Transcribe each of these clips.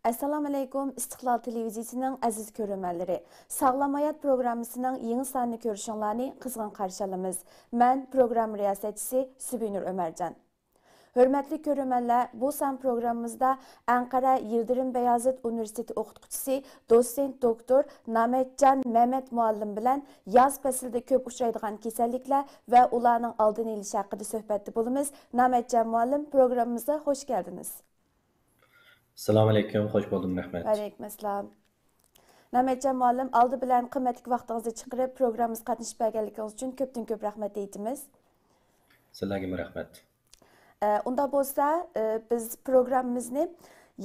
Assalamu alaykum İstiqlal televiziyasining aziz ko'ruvchilar. Sog'lom hayot programmasining yangi sonini ko'rishinglarni qizg'in qarshi olamiz. Men program riyosatchisi Subinur Ömerjan. Hürmetli ko'ruvchilar, bu son programmamizda Ankara Yildirim Beyazıt Üniversitesi o'qituvchisi dotsent doktor Nametjan Mehmet muallim bilan yoz faslida ko'p uchraydigan kasalliklar va ularning oldini olish haqida suhbatda bo'lamiz. Nametjan muallim, programmamizga xush keldiniz. Assalomu alaykum, xush bo'ldim, rahmat. Aleyküm assalom. Nametjan muallim, oldi bilan qimmatli vaqtingizni chiqarib programmamizga qatnashib berganligingiz uchun ko'pdan-ko'p rahmat aytamiz. Sizlarga rahmat. Unda bo'lsa, biz programmamizni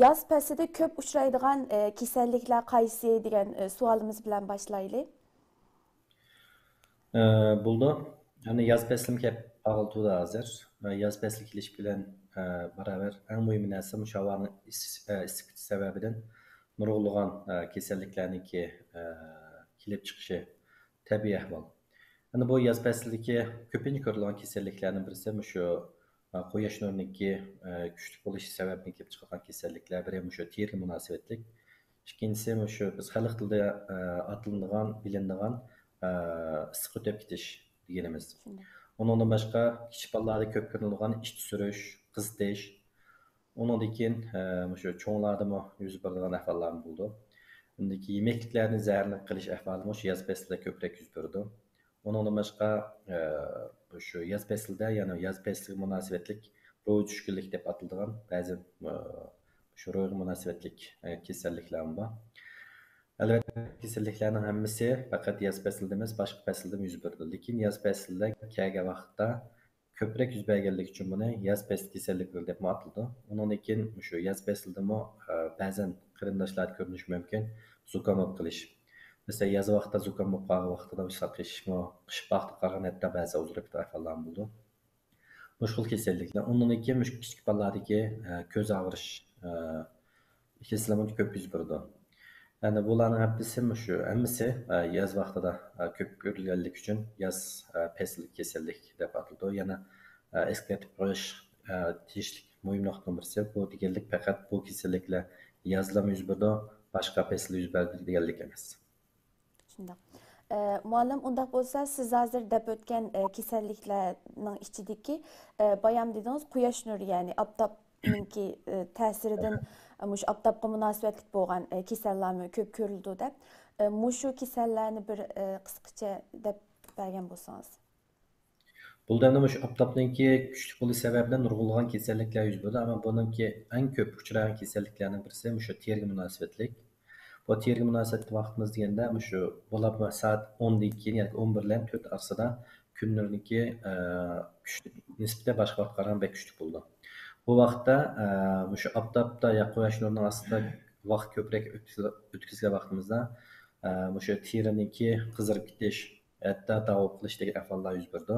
yoz faslida ko'p uchraydigan kasalliklar qaysi degan savolimiz bilan boshlaylik. Bo'ldi. Yani yoz faslim kelib qoldi hozir. Yoz fasli kelish bilan baravar eng muhim narsa mushavarning issiqlik sababidan nurg'ulg'an kasalliklarniki kelib chiqishi tabiiy ahvol. Yani bu yoz faslidagi ko'pincha ko'rilgan kasalliklarning birisi shu quyosh nurining kuchli bo'lishi sababini kelib chiqqan kasalliklar. Biri shu teriga munosabatlik. Ikkinchisi shu biz xalq tilida atiladigan, bilinadigan issiq o'tib ketish deganimiz. Undan boshqa kichik bolalarda ko'p ko'rilgan ish surish, qizitish. Undan keyin shu cho'nglarda yuz beradigan ahvollar bo'ldi. Undagi yemekliklarni zaharli qilish ahvoli shu yoz faslida ko'proq yuz berdi. Undan boshqa shu yoz faslida, ya'ni yoz fasliga munosabatlik ro'y tushkunlik deb ataladigan ba'zi shu ro'yga munosabatlik kasalliklar bor. Albatta kasalliklarning hammasi faqat yoz faslida emas, boshqa faslda yuz beradi. Lekin yoz faslida kelgan vaqtda ko'proq yuz berganligi uchun buni yoz fasli kasalliklar deb ataladi. Undan keyin shu yoz faslida ba'zan qarindoshlar ko'rinishi mumkin, zukom bo'lib qilish. Mesela yaz vaqtida zukom bo'lib qolgan vaqtida saqishmi, qish vaqtida qolgan hatto ba'zi uzrib ahvollar bo'ldi. Mushkul kasalliklar. Undan keyin kichik bolalardagi ko'z og'rish kasalliklar ko'p yuz berdi. Yani bularning hammasi yoz vaqtida ko'p ko'rilganlik uchun yoz fasli kasallik deb ataladi. Yana eslatib qo'yish tegishli muhim nuqta birisi bu deganlik faqat bu kasalliklar yozda yuz berdi, boshqa fasli yuz berdi deganlik emas. Shundoq. Muallim, undaq bo'lsa, siz hozir deb o'tgan kasalliklarning ichidagi bayam dedingiz, quyosh nuri, ya'ni oftobninki ta'siridan mush oftobga munosabatli bo'lgan kasallarni ko'p ko'rildi deb. Mushu kasallarni bir qisqacha deb bergan bo'lsangiz. Buldanda shu oftobninki kuchli bo'lishi sababidan nurg'ulg'an kasalliklar yuz berdi, ammo buningki eng ko'p uchragan kasalliklarning birisi shu teriga munosabatlik. Bu teriga munosabatli vaqtimiz deganda shu bo'lib soat 10 dan keyin yoki 11 bilan 4 orasida kun nurininki kuchli nisbatan boshqa vaqtga qaraganda kuchli bo'ldi. Bu vaqtda shu oftobda ya quyosh nurining ostida vaqt ko'proq o'tkazgan vaqtimizda shu terininki qizarib ketish, hatto davo qilish degan ahvollar yuz berdi.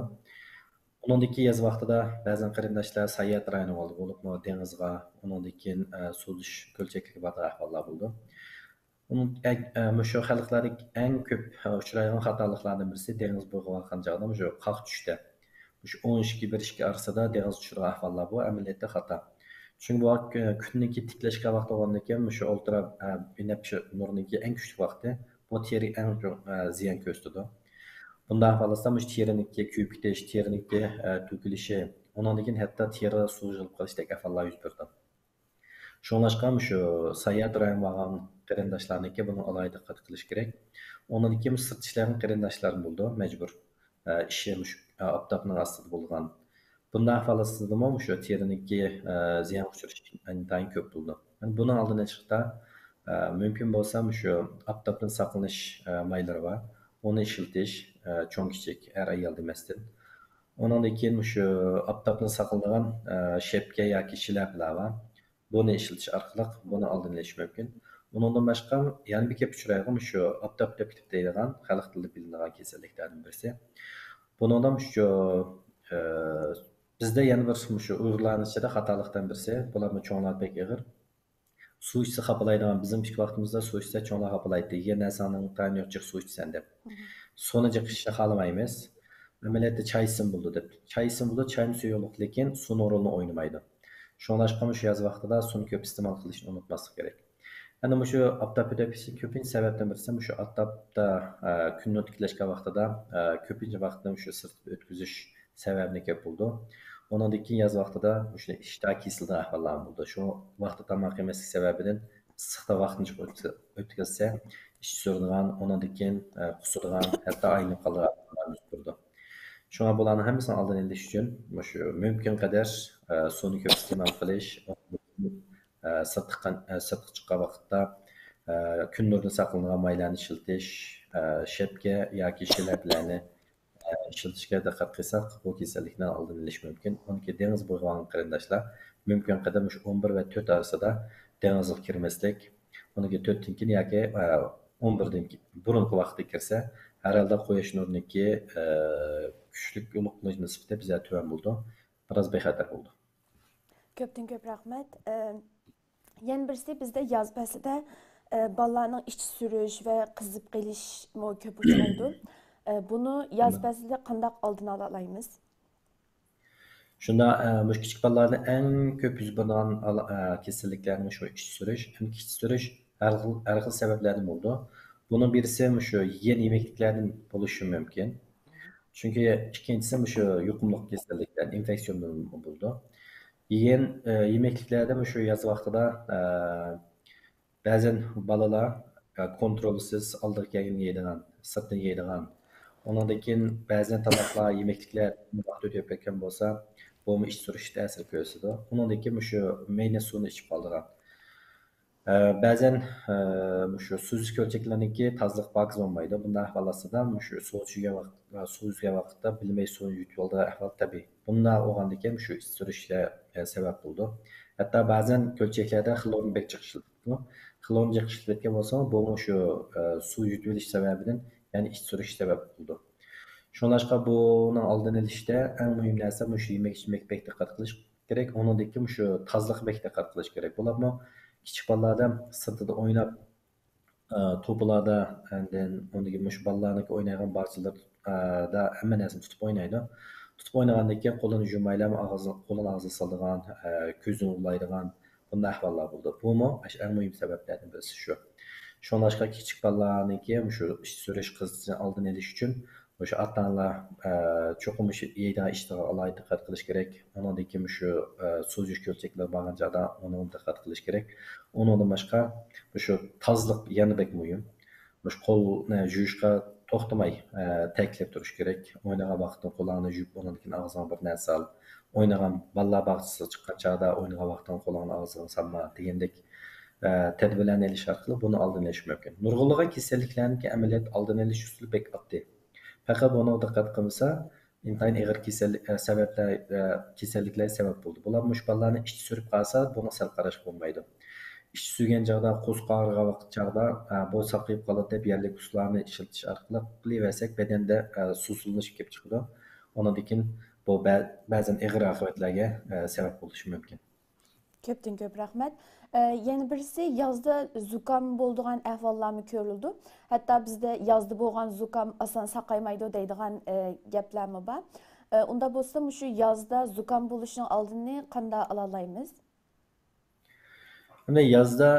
Undan keyin yoz vaqtida ba'zan qarindoshlar sayohat rayoni bo'lib, dengizga, undan keyin suzish ko'lchaklarga borgan ahvollar bo'ldi. Shu xalqlardagi eng ko'p uchraydigan xatoliklardan birisi dengiz bo'yiga borgan joyda shu qoq tushdi. Shu 12-1-2 orasida dengiz tushirgan ahvollar bu amaliyotda xato. Chunki bu kunniki tiklashga vaqt bo'lgandan keyin shu ultra binafsha nurniki eng kuchli vaqti bu teri eng ziyon ko'rsatadi. Bunda ahvolda shu teriniki kuyib ketish, teriniki to'kilishi, undan keyin hatto teri suzilib qolishdek ahvollar yuz berdi. Shunlashqam shu sayohat rayoni bo'lgan qarindoshlarniki buni alohida diqqat qilish kerak. Undan keyin sirt ishlarning qarindoshlari bo'ldi, majbur. Ishi oftobning ostida bo'lgan. Bunday ahvolda shu teriniki ziyon uchrashi intayin ko'p bo'ldi. Buni oldini chiqda mumkin bo'lsa shu oftobdan saqlanish maylari bor. Onu ishiltish cho'ng kichik har ayol demasdan. Undan keyin shu oftobdan saqlangan shepka yoki shlyaplar bor. Buni ishiltish orqali buni oldini olish mumkin. Undan boshqa yana bir ko'p uchraydigan shu oftob deb deydigan xalq tilida bilinadigan kasalliklarning birisi. Bundan shu bizda yana bir shu uyg'urlarning ichida xatolikdan birisi, bularning cho'nglar pek ig'ir. Suv ichsa xapalaydigan, bizim ichki vaqtimizda suv ichsa cho'nglar xapalaydi. Yegan narsaning tayini yo'q, chiq suv ichsan deb. Suvni chiqishni xohlamaymiz. Amaliyotda choy ichsin bo'ldi deb. Choy ichsin bo'ldi, choyning suvi yo'q, lekin suv o'rnini o'ynamaydi. Shunlashqam shu yoz vaqtida suvni ko'p iste'mol qilishni unutmaslik kerak. Yani şu aptap ötepisi köpinç sebepten birisi şu aptapta kunni tiklashgan vaqtida ko'pincha vaqtni shu sirtib o'tkazish sababini ko'p bo'ldi. Ondan keyin yoz vaqtida o'sha ishtah kesildi ahvollar bo'ldi. Shu vaqtda tomoq yemaslik sababidan issiqda vaqtni o'tkazsa, ish so'radigan, ondan keyin qusadigan, hatto aylanib qoladigan ahvollar yuz berdi. Shunga bularni hammasini oldini olish uchun shu mumkin qadar suvni ko'p iste'mol qilish, sirtqa chiqqan vaqtda kun nurida saqlangan maylarni ishlatish, shapka yoki shlaplarni ishlatishga diqqat qilsak, bu kasallikdan oldini olish mumkin. Uniki dengiz bo'g'on qarindoshlar mumkin qadar 11 va 4 orasida dengizga kirmaslik, uniki 4dan keyin yoki 11dan burungi vaqtda kirsa, har holda quyosh nuriniki kuchlik yo'liq bo'lish nisbati bizga tuvan bo'ldi. Biroz bexatar bo'ldi. Köptün köp rahmet. Yana birisi bizde yaz faslida balalarning ish surish va qizib qelish ko'p uchraydi. Buni yaz faslida qanday oldini ola olamiz? Shunda kichik bolalarni eng ko'p yuz beradigan kasalliklarni shu ish surish, ish surish har xil sabablardan bo'ldi. Buning birisi shu yegan yemekliklardan bo'lishi mumkin. Chunki ikkinchisi shu yuqumli kasalliklar, infeksiondan bo'ldi. Yegan yemekliklarda shu yoz vaqtida ba'zan bolalar kontrolsiz oldiga kelgan yeydigan, sirtdan yeydigan. Ondan keyin ba'zan tomoqlar, yemekliklar vaqt o'tib ketgan bo'lsa, bu ish surish ta'sir ko'rsatadi. Ondan keyin shu mayna suvni ichib qoldigan. Ba'zan shu suzish ko'lchaklarniki tozalik pokiz bo'lmaydi. Bunday ahvollarda shu suv suzgan vaqtda bilmay suvni yutib oldigan ahvol tabiiy. Bunday bo'lgandan keyin shu ish surishga sabab bo'ldi. Hatto ba'zan ko'lchaklarda xlorni bek chiqishdi. Xlorni chiqishlayotgan bo'lsa, bu shu suv yutib olish sababidan, ya'ni ish surish sabab bo'ldi. Shunlashqa buning oldini olishda eng muhim narsa shu yemek bek diqqat qilish kerak. Undan keyin shu tozalik bek diqqat qilish kerak. Bularmi kichik bolalarda sirtida o'ynab to'plarda undan shu bolalarniki o'ynaydigan barchalarda hamma narsani tutib o'ynaydi. Tutib o'ynagandan keyin qo'lini yumaylam, qo'lini og'ziga soladigan, ko'zini ulaydigan bunday ahvollar bo'ldi. Bumi eng muhim sabablardan birisi shu. Shunlashqa kichik bolalarniki shu ish surish qizishni oldini olish uchun o'sha ota-onalar cho'qim yeydigan ishlarga alohida diqqat qilish kerak. Undan keyin shu suzish ko'lchaklar bo'lgan joyda uni diqqat qilish kerak. Undan boshqa shu tozalik yana bek muhim. Shu qo'lni yuvishga to'xtamay taklif turish kerak. O'ynagan vaqtda qo'llarni yuvib, undan keyin og'ziga bir narsa sol. O'ynagan bolalar bog'chasiga chiqqan joyda o'ynagan vaqtda qo'llarni og'ziga solma degandek tadbirlarni olish orqali buni oldini olish mumkin. Nurg'unlagan kasalliklarniki amaliyot oldini olish usuli bek oddiy. Faqat buni diqqat qilmasa, intayin ig'ir kasalliklar sabab bo'ldi. Bular mush bolalarni ish surib qolsa, buni sal qarash bo'lmaydi. Ish suygan joyda, qo'zg'algan vaqt joyda bu saqlayib qoladi deb yerlik usullarni ishlatish orqali qilaversak, badanda suvsizlanish kelib chiqadi. Undan keyin bu ba'zan ig'ir oqibatlarga sabab bo'lishi mumkin. Köptün köp rahmet. Yana birisi yazda zukam bo'ldigan ahvollarni ko'rildi. Hatto bizda yazda bo'lgan zukam asan saqaymaydi deydigan gaplarmi bor. Unda bo'lsa shu yazda zukam bo'lishining oldini qanday ola olamiz? Yozda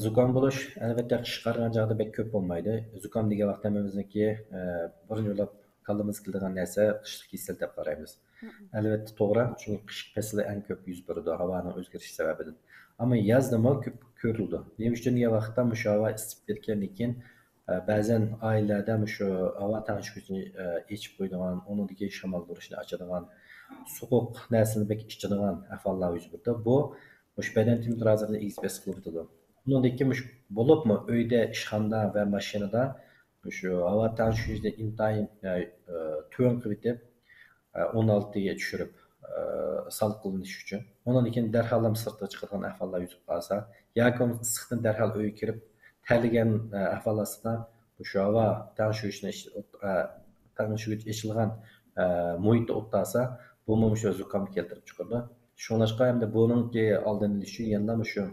zukam bo'lish albatta qish qarg'an joyda bek ko'p bo'lmaydi. Zukam degan vaqt hammamizniki birinchi yo'lab kallamiz keladigan narsa qishlik kasal deb qaraymiz. Albatta to'g'ri, chunki qish fasli eng ko'p yuz beradi havoning o'zgarishi sababidan. Ammo yozda ko'p ko'rildi. Nima uchun degan vaqtda havo isib ketgandan keyin ba'zan oilalarda shu havo tanishuvini ichib qo'yadigan, uningdagi shamol urishni ochadigan, sovuq narsani bek ichadigan ahvollar yuz berdi. Bu badan temperatürasini egizbes qilib turadi. Undan keyin bo'libmi uyda, ishxonada va mashinada shu havo tanishuvini intayin tuvan qilib 16 ga tushirib sal qilinish uchun. Undan keyin darhol sirtga chiqadigan ahvollar yuz qolsa, yoki issiqdan darhol uyga kirib taligan ahvollarda shu havo tanishuvini ichilgan muhitda o'tsa, bu shu zukam keltirib chiqadi. Shunlashqa hamda buningki oldini olish uchun yana shu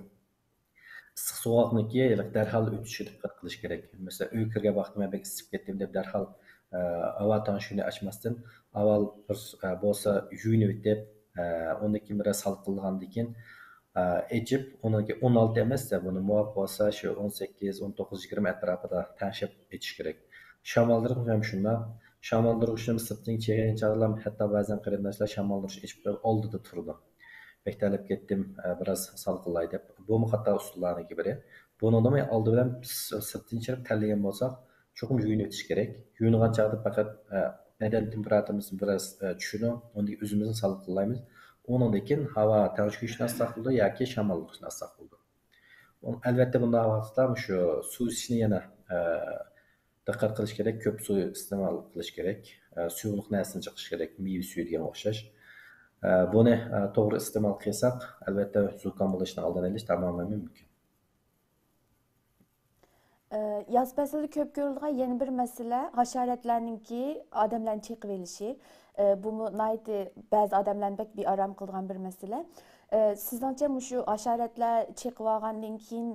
issiq sovuqniki darhol o'tishga diqqat qilish kerak. Masalan, uy kirgan vaqtda men isib ketdim deb darhol havo tanishuvini ochmasdan avval bir bo'lsa yuyinib o'tib, undan keyin biraz sal qilgandan keyin echib, uniki 16 emasda, buni muvofiq bo'lsa shu 18, 19, 20 atrofida tashib ichish kerak. Shamoldirish ham shundoq. Shamoldirishni sirtdan chegin chaqlam, hatto ba'zan qarindoshlar shamoldirish ichib qo'yib oldida turdi. Bektalib ketdim, biroz salqinlay deb. Bu xato usullarning biri. Buni nima oldi bilan sirtdan chirib tanlagan bo'lsak, cho'qim yuvib o'tish kerak. Yuvingan chog'da faqat badan temperaturamizni biroz tushirib, unda o'zimizni salqinlaymiz. Ondan keyin havo tashqishni saqlaydi yoki shamollashni saqlaydi. Albatta bunday vaqtda shu suv ichishni yana diqqat qilish kerak, ko'p suv iste'mol qilish kerak, suyuqlik narsani chiqish kerak, meva suvi degan o'xshash. Buni to'g'ri iste'mol qilsak, albatta zukam bo'lishni oldini olish tamoman mumkin. Yaz faslida ko'p ko'rilgan yana bir masala hasharotlarningki odamlarni chekib elishi. Bu nihoyatda ba'zi odamlarni bek bearam qilgan bir masala. Sizningcha shu hasharotlar chekib olgandan keyin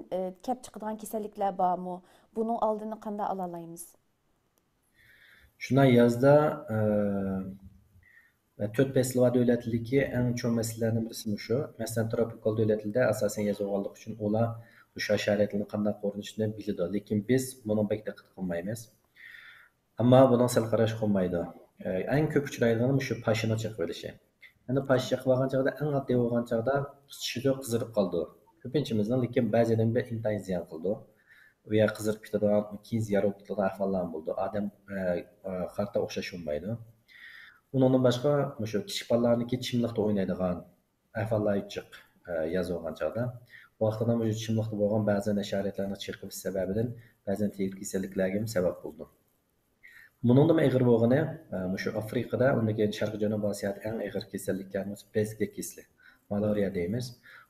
kelib chiqadigan kasalliklar bormi? Buning oldini qanday ola olamiz? Shunday yozda 4 fasl var davlatlariki eng cho'ng masalalardan birisi shu. Masalan, tropikal davlatlarda asosan yozuvganlik uchun ular o'sha hasharotlarni qanday qo'rinishini biladi, lekin biz buni bek diqqat qilmaymiz. Ammo buni sal qarash qolmaydi. Eng ko'p uchraydigan shu pashini chiqib olishi. Endi pash chiqib olgan chog'da eng oddiy bo'lgan chog'da tishida qizirib qoldi. Ko'pinchimizning lekin ba'zidan bir intayin ziyon qildi. U yer qizirib ketadigan, keyin yarab ketadigan ahvollar bo'ldi. Odam qarta o'xshash olmaydi. Undan boshqa shu kichik bolalarniki chimliqda o'ynaydigan ahvollar chiq yozilgan chog'da vaqtida shu chimliqda bo'lgan ba'zi nashariyatlarni chiqish sababidan ba'zan tegir kasalliklarga ham sabab bo'ldi. Bundan ig'ir bo'lgani shu Afrikada, undan keyin Sharq Janubiy Osiyoda eng ig'ir kasalliklarimiz bezgak kasali, malariya deymiz.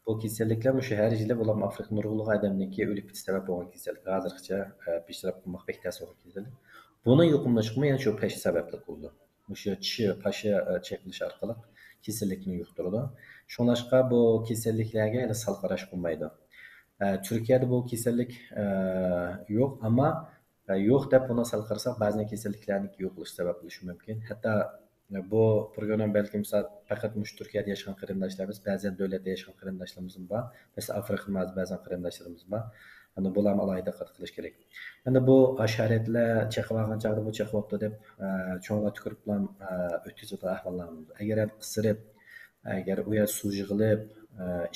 Bu kasalliklar shu har yili bo'lam Afrika nurg'ulg'i odamniki o'lib ketish sabab bo'lgan kasallik. Hozirgacha pishirib qilmoq bek ta'sir qildi. Buni yuqumlashga yana shu pash sababli bo'ldi. O'sha tishi pashi chekilish orqali kasallikni yuqtiradi. Shunlashqa bu kasalliklarga yana sal qarash qilmaydi. Turkiyada bu kasallik yo'q, ammo yo'q deb buni sal qarasak ba'zi kasalliklarning yo'q bo'lishi sabab bo'lishi mumkin. Hatto bu program balkim faqat mush Turkiyada yashagan qarindoshlarimiz, ba'zan davlatda yashagan qarindoshlarimiz bor. Masalan, Afrikada ba'zan qarindoshlarimiz bor. Endi bular alohida diqqat qilish kerak. Endi bu hasharotlar chaqib olgan chog'da bu chaqibdi deb cho'nglar tukurib bilan o'tkazib ahvollarimiz. Agar qisirib, agar u yer suv yig'ilib,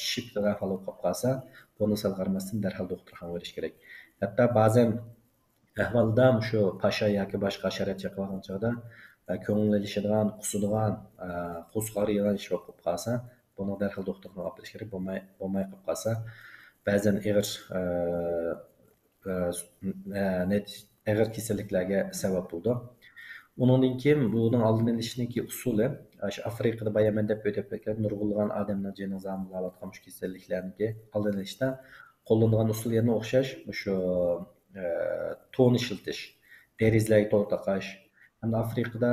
ishib ahvol bo'lib qolsa, buni sal qaramasdan darhol doktorxonaga borish kerak. Hatto ba'zan ahvolda shu pasha yoki boshqa hasharot chaqib olgan chog'da ko'ngillashadigan, qusadigan, qo'zg'aradigan ish bo'lib qolsa, buni darhol doktorxonaga olib borish kerak. Bo'lmay qolib qolsa, ba'zan ig'ir kasalliklarga sabab bo'ldi. Undan keyin buning oldini olishning usuli shu Afrikada bayaman deb o'tib ketgan nurg'ulg'an odamlar jini zamlayotgan shu kasalliklarni oldini olishda qo'llanilgan usul yana o'xshash. Shu to'n ishiltish, derizlarga to'n taqash. Hamda Afrikada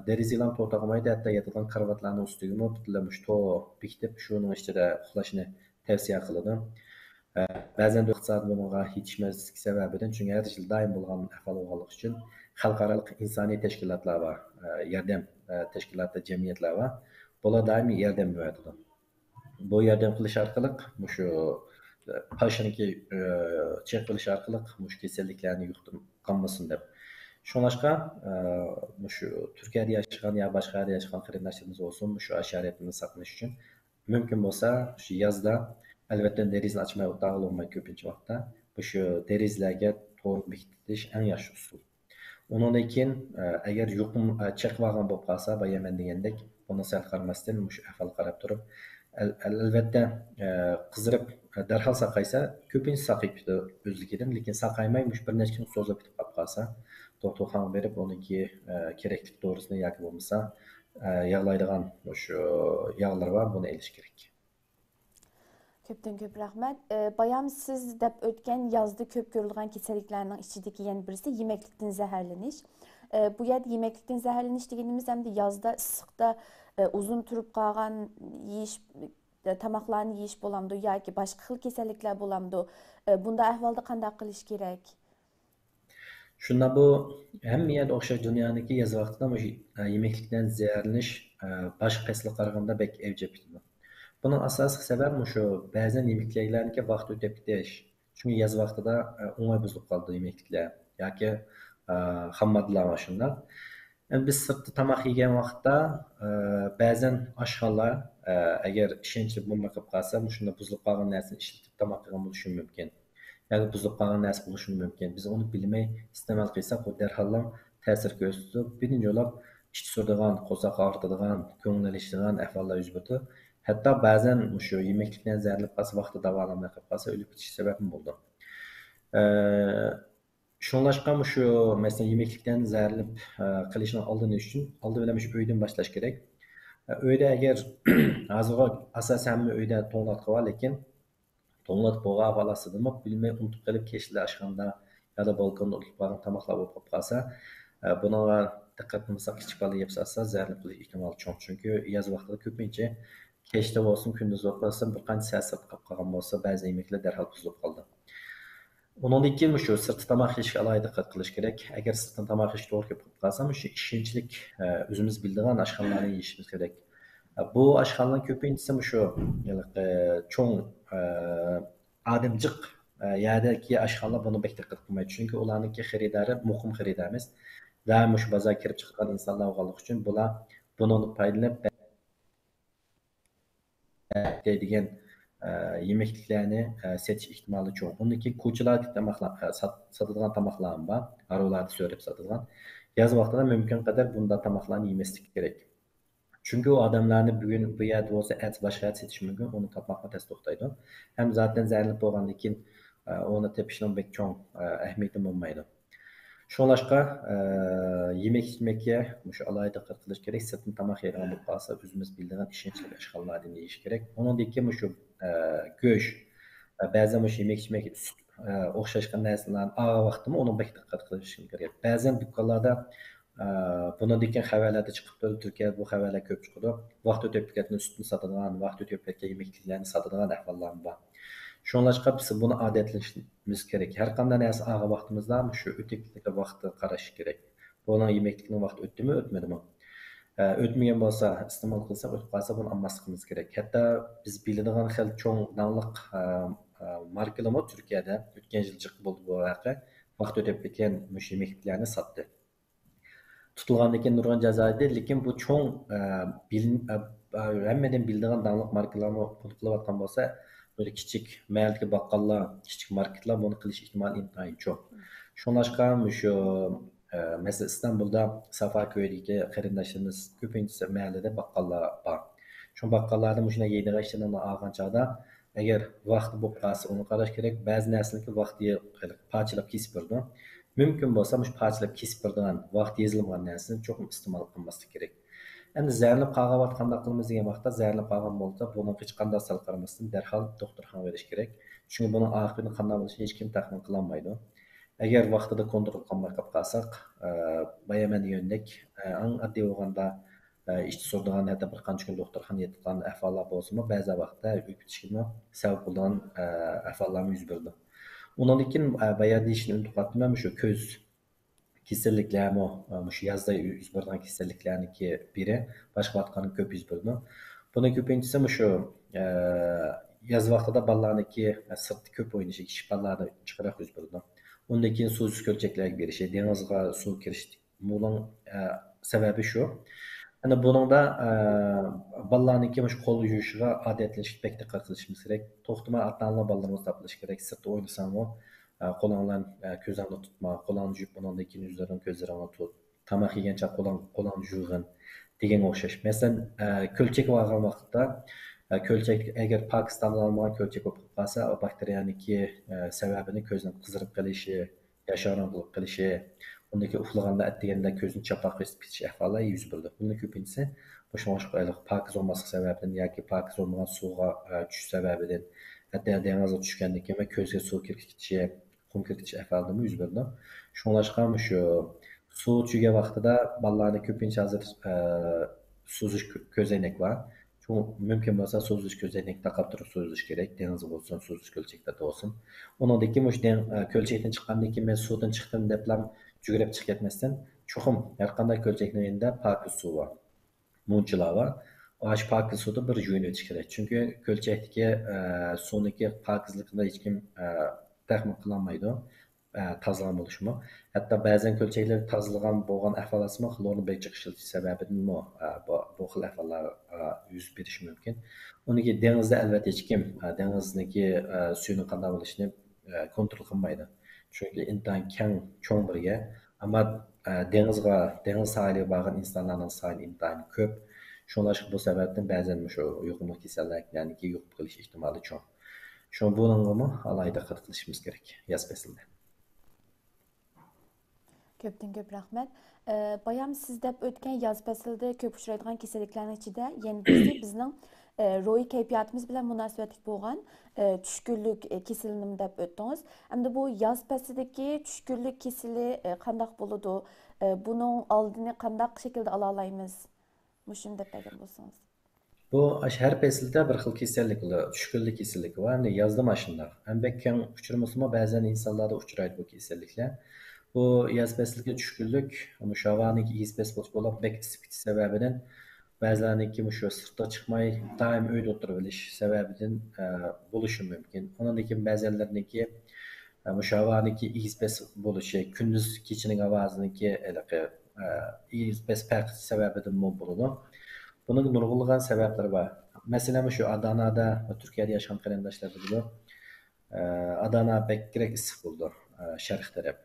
derizalarni to'n taqmaydi, hatto yotadigan karvatlarning ustiga butunlay shu to'n bekitib, shuning ichida uxlashni tavsiya qiladi. Ba'zan iqtisod bunga yetishmaslik sababidan, chunki har yil doim bo'lgan ahvol bo'lganligi uchun xalqaro insoniy tashkilotlar va yordam tashkilotlar, jamiyatlar va bular doimiy yordam beradi. Bu yordam qilish orqali shu pashniki chek qilish orqali shu kasalliklarni yuqtirib qolmasin deb. Shunlashqa shu Turkiyada yashagan yo boshqa yerda yashagan qarindoshlarimiz bo'lsin, shu hasharotni saqlash uchun mumkin bo'lsa shu yozda albatta derizni ochmay o'tag'ilmay ko'pincha vaqtda shu derizlarga to'n bekitish eng yaxshi usul. Undan keyin agar yuqum chaqib olgan bo'lib qolsa, bayaman degandek, buni sal qaramasdan shu ahvol qarab turib, albatta qizirib darhol saqaysa, ko'pincha saqayib ketadi o'zligidan, lekin saqaymay bir necha kun so'zlab ketib qolsa, doktorxonaga berib, uniki kerakli dorisini yoki bo'lmasa yog'laydigan shu yog'lar bor, buni elish kerak. Köpten köp rahmet. Bayam siz dep ötken yazda köp görülgen keseliklerinin içindeki yeni birisi yemeklikten zehirleniş. Bu yerde yemeklikten zehirleniş dediğimiz hem de yazda ısıkta uzun turup kalgan yiyiş tamaklarını yiyiş bolamdı ya ki başka xil keselikler bolamdı. Bunda ahvalda qanday qilish kerak? Shunda bu hamma yerda o'xshash dunyodagi yoz vaqtida yemeklikdan zaharlanish boshqa faslga qaraganda bek avjab ketadi. Bunun asosiy sababi shu ba'zan yemekliklarniki vaqt o'tib ketish. Chunki yoz vaqtida o'ng'ay buzilib qoldi yemekliklar yoki ham moddalar shundoq. Biz sirtda tomoq yegan vaqtda ba'zan oshxonalar agar ishonchli bo'lmay qolib qolsa, shunda buzilib qolgan narsani ishlatib tomoq qilgan bo'lishi mumkin. Yoki buzilib qolgan narsa bo'lishi mumkin. Biz uni bilmay iste'mol qilsak, u darhol ta'sir ko'rsatib, birinchi bo'lib ish suradigan, qo'lsaq og'ritadigan, ko'ngil ilishadigan ahvollar yuz berdi. Hatto ba'zan shu yemeklikdan zaharlab qolsa, vaqtida davolanmay qolib qolsa, o'lib ketish sababi bo'ldi. Shunlashqa shu masalan yemeklikdan zaharlab qilishni oldini uchun oldi bilan shu uydan boshlash kerak. Uyda agar hozirgi asosan hamma uyda to'nglat qilib, lekin to'nglat bo'lgan havosidami bilmay unutib qilib kechda oshxonada yoki balkonda o'tib qolgan tomoqlar bo'lib qolib qolsa, bunga diqqat qilmasak kichik bola yeb solsa zaharlab qilish ehtimoli cho'ng. Chunki yoz vaqtida ko'pincha kechda bo'lsin, kunduz bo'lsin bir qancha saat sirtda qolib qolgan bo'lsa, ba'zi yemeklar darhol buzilib qoldi. Undan keyin shu sirtda tomoq yeyishga alohida diqqat qilish kerak. Agar sirtdan tomoq yeyish to'g'ri kelib qolsa, shu ishonchlik o'zimiz biladigan oshxonalarni yeyishimiz kerak. Bu oshxonalar ko'pinchisi shu cho'ng odamjiq yerdagi oshxonalar buni bek diqqat qilmaydi. Chunki ularniki xaridori muhim xaridor emas. Doim shu bozorga kirib chiqqan insonlar bo'lganligi uchun bular buni foydalanib deydigan yemekliklarni setish ehtimoli cho'ng. Undan keyin ko'chalarda sotadigan tomoqlar bor, arolarda so'rab sotadigan. Yoz vaqtida mumkin qadar bunday tomoqlarni yemaslik kerak. Chunki u odamlarni bugun bu yerda bo'lsa, boshqa yerda setish mumkin, uni topmoqqa tez to'xtaydi. Ham zaten zaharlab bo'lgandan keyin uni tepishning bek cho'ng ahamiyati bo'lmaydi. Shunlashqa yemek-ichmakka shu alohida diqqat qilish kerak. Sirtdan tomoq yeydigan bo'lib qolsa, o'zimiz biladigan ishonchli oshxonalardan yeyish kerak. Undan keyin shu go'sht, ba'zan shu yemek-ichmak o'xshashgan narsalarni og'a vaqtimi uni bek diqqat qilish kerak. Ba'zan do'konlarda buni degan xabarlarda chiqib turadi. Turkiyada bu xabarlar ko'p chiqadi. Vaqt o'tib ketgan sutni sotadigan, vaqt o'tib ketgan yemekliklarni sotadigan ahvollar bor. Shunlashqa biz buni odatlanishimiz kerak. Har qanday narsa og'a vaqtimizda shu o'tiklik vaqtni qarash kerak. Buni yemeklikning vaqti o'tdimi, o'tmadimi? O'tmagan bo'lsa, iste'mol qilsak, o'tib qolsa buni olmasligimiz kerak. Hatto biz biladigan xil cho'ng davlat markalar Turkiyada o'tgan yil chiqib bo'ldi bu voqea. Vaqt o'tib ketgan mush yemekliklarni sotdi. Tutilgandan keyin nurg'un jazo edi, lekin bu cho'ng hammadan biladigan davlat markalarni buni qilayotgan bo'lsa, böyle kichik mahalladagi baqqollar, kichik marketlar buni qilish ehtimoli intayin cho'ng. Shunlashqa shu masalan Istanbulda Safako'ydagi qarindoshlarimiz ko'pincha mahallada baqqollar bor. Shu baqqollarda shunday yeydigan ishlarni olgan chog'da agar vaqti bo'lib qolsa uni qarash kerak. Ba'zi narsalarni vaqti parchalab kesib berdi. Mümkün bo'lsa mush parchalab kesib berdigan vaqt yezilgan narsani cho'qim iste'mol qilmaslik kerak. Endi zaharlab qolgan qanday qilamiz degan vaqtda zaharlab qolgan bo'lsa, buni hech qanday sal qaramasdan darhol doktorxonaga berish kerak. Chunki buni oqibati qanday bo'lishi hech kim taxmin qila olmaydi. Agar vaqtida kontrol qilmay qolib qolsak, bayaman degandek, eng oddiy bo'lganda ishchi suradigan hatto bir qancha kun doktorxonaga yetgan ahvollar bo'lsa-mu, ba'zi vaqtda o'tib ketishga sabab bo'lgan ahvollar yuz berdi. Undan keyin bayaq deyishni unutib qoldim, shu ko'z kasalliklarmi, shu yozda yuz bergan kasalliklarniki biri, boshqa vaqtlarning ko'p yuz berdi. Buni ko'pinchisi shu yoz vaqtida bolalarniki sirtda ko'p o'ynashi, kichik bolalarda chiqaroq yuz berdi. Undan keyin suvsiz ko'lchaklarga berishi, dengizga suv kirish. Buning sababi shu. Ana buningda bolalarniki shu qo'l yuvishiga odatlanishga bek diqqat qilishimiz kerak. To'xtamay ota-onalar bolalarimizni topish kerak. Sirtda o'ynasangmi, qo'linglarni ko'zingni tutma, qo'lingni yuvib bundan keyin yuzlaringni ko'zlaringni tut. Tomoq yegancha qo'lingni yuvgin degan o'xshash. Masalan, ko'lchak olgan vaqtda ko'lchak agar Pokistonda olmagan ko'lchak bo'lib qolsa, o bakteriyaniki sababini ko'zni qizirib qilishi, yasharon qilib qilishi, undaki uxlaganda atdeganda ko'zni chapoq qilib ketish ahvollari yuz berdi. Buni ko'pincha boshqa pokiz olmaslik sababidan yoki pokiz olmagan suvga tushish sababidan, hatto dengizga tushgandan keyin ko'zga suv kirib ketishi, qum kirib ketish ahvolida yuz berdi. Shunlashqa shu suv tushgan vaqtida bolalarni ko'pincha hozir suzish ko'zoynak bor. Mümkün bo'lsa suzish ko'zoynak taqib turib suzish kerak. Dengiz bo'lsin, suzish ko'lchakda bo'lsin. Undan keyin ko'lchakdan chiqqandan keyin men suvdan chiqdim deb jugurib chiqib ketmasdan, cho'qim har qanday ko'lchakning yanida pokiz suv bor. Munchilar bor. Aş pakız suda bir juyun ötüş kerak. Çünkü kölçekdeki sudaki pakızlıkında hiç kim taxmin qilolmaydi. Tozalama bo'lishimi. Hatto ba'zan ko'lchaklar tozalagan bo'lgan ahvolasimi xlorni bechik ishlatish sababidanmi bu xil ahvollar yuz berishi mumkin. Uniki dengizda albatta hech kim dengizniki suyini qanday bo'lishini kontrol qilmaydi. Chunki intayin keng cho'ng bir yer. Ammo dengiz sahiliga borgan insonlarning soni intayin ko'p. Şunlar bu sebepten ba'zan shu yuqumli kasalliklarniki yuqib qilish ehtimoli cho'ng. Shu buningga alohida diqqat qilishimiz kerak yoz faslida. Köptün köp rahmet. Bayam siz dep ötken yaz faslida köp uçraydigan kasalliklarning ichida yana birisi bizning ruhiy kayfiyatimiz bilan münasebetlik bo'lgan tushkunlik kesilini deb o'tdingiz. Endi bu yaz faslidagi tushkunlik kesili qandaq bo'ladi? Buning oldini qandaq shaklda ola olamiz? Mushun deb bergan bo'lsangiz. Bu har faslda bir xil kasallik bor, tushkunlik kasalligi bor. Endi yozda mana shunday. Ham keng uchramasimi ba'zan insonlarda uchraydi bu kasalliklar. Bu yoz fasliga tushkunlik mushavaniki isbes bo'lib bek isbit sababidan ba'zaniki shu sirtga chiqmay doim uyda o'tirib olish sababidan bo'lishi mumkin. Undan keyin ba'zanlarniki mushavaniki isbes bo'lishi, kunduz kechining ovoziniki isbes farq sababidan bo'ladi. Bunun nurgulgan sebepleri var. Mesela şu Adana'da, Türkiye'de yaşayan kalendaşlar biliyor. Adana bekgrek ısık buldu şerh taraf.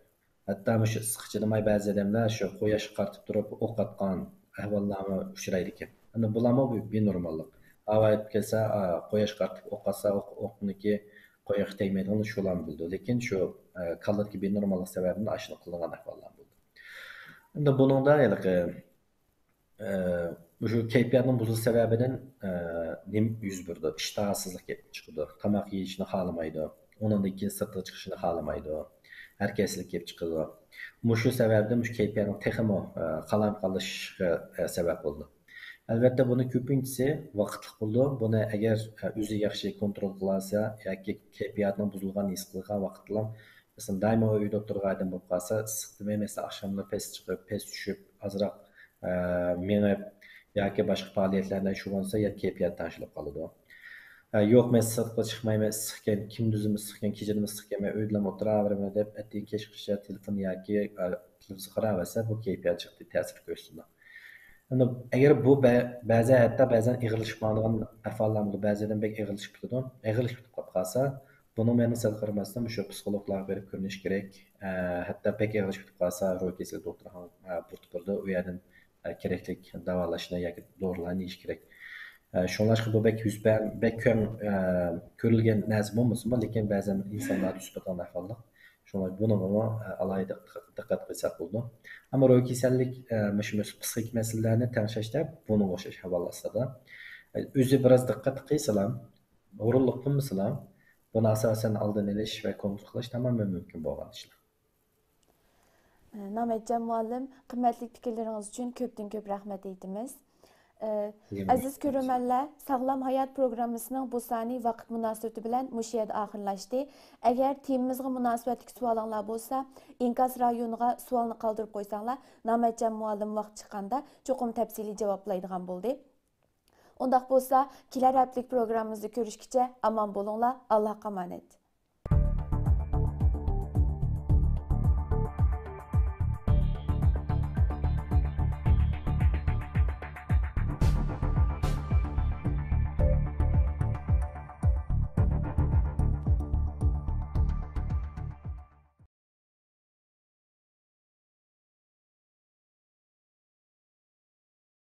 Hatta şu sıkıcılımay bazı adamlar şu koya çıkartıp durup ok atkan ahvallarına uçuraydı ki. Yani bulama bir normallik. Avayıp gelse koya çıkartıp ok atsa okunu koya değmedi onu şu olan buldu. Lakin şu kalır ki bir normallik sebebini aşını kılınan ahvallar buldu. Şimdi bunun da şu keyfiyatın bozulması sebebinden nim yüz berdi. İştahsızlık çıkdı. Tamak yeyişini xalamaydı. Onun da keyin sirtga chiqishini xalamaydı. Herkeslik kelib chiqadi. Şu sebepten şu keyfiyatın texmo qalam qolishga sebep oldu. Albatta buni ko'pinchisi vaqtlik bo'ldi. Buni agar o'zi yaxshi kontrol qilsa yoki keyfiyatning buzilgan his qilgan vaqtlar masalan doimo uyda o'tirgan bo'lib qolsa, issiqda mesela akşamlar pes chiqib, pes tushib, azroq menib yoki boshqa faoliyatlardan shug'ullansa ya kayfiyat tashilib qoladi. Yo'q men sirtga chiqmayman, issiqkan, kunduzim issiqkan, kechada issiqkan, men uyda o'tiraveraman deb atigi kechgacha telefon yoki televizor qaraversa bu kayfiyat chiqdi ta'sir ko'rsatadi. Endi agar bu ba'zi hatto ba'zan ig'ilishib qoladigan ahvollar bo'ladi, ba'zidan bek ig'ilishib ketadi. Ig'ilishib qolib qolsa, buni meni sal qaramasdan shu psixologlarga berib ko'rinish kerak. Hatto bek ig'ilishib qolsa, ro'y kesili doktorga burtib u yerdan kerakli davolashni yoki dorilarni yeyish kerak. Shunlashqa bu bek ko'rilgan narsa bo'lmasa, lekin ba'zan insonlar nisbatan ahvollar. Shunlar buni alohida diqqat qilsak bo'ldi. Ammo ro'y kasallik shu psixik masalalarni tanishda buni o'xshash havolasida o'zi biroz diqqat qilsalar, o'rinliq qilmasalar, buni asosan oldini olish va kontrol qilish tamamen mumkin bo'lgan ishlar. Nametcan muallim, qimmatli fikrlarınız için köptün köp rahmet eytimiz. Aziz görürmenler, Sağlam Hayat programımızın bu sani vaqt münasebeti bilen müşahede ahırlaştı. Eğer temimizge münasebetlik sualınlar bolsa, İnkas rayonuga sualını kaldırıp koysanlar, Nametcan muallim vaqt çıkanda çokum tepsili cevaplaydıgan boldu. Ondaq bolsa, kiler heplik programımızda görüşkice aman bolunla, Allah'a emanet.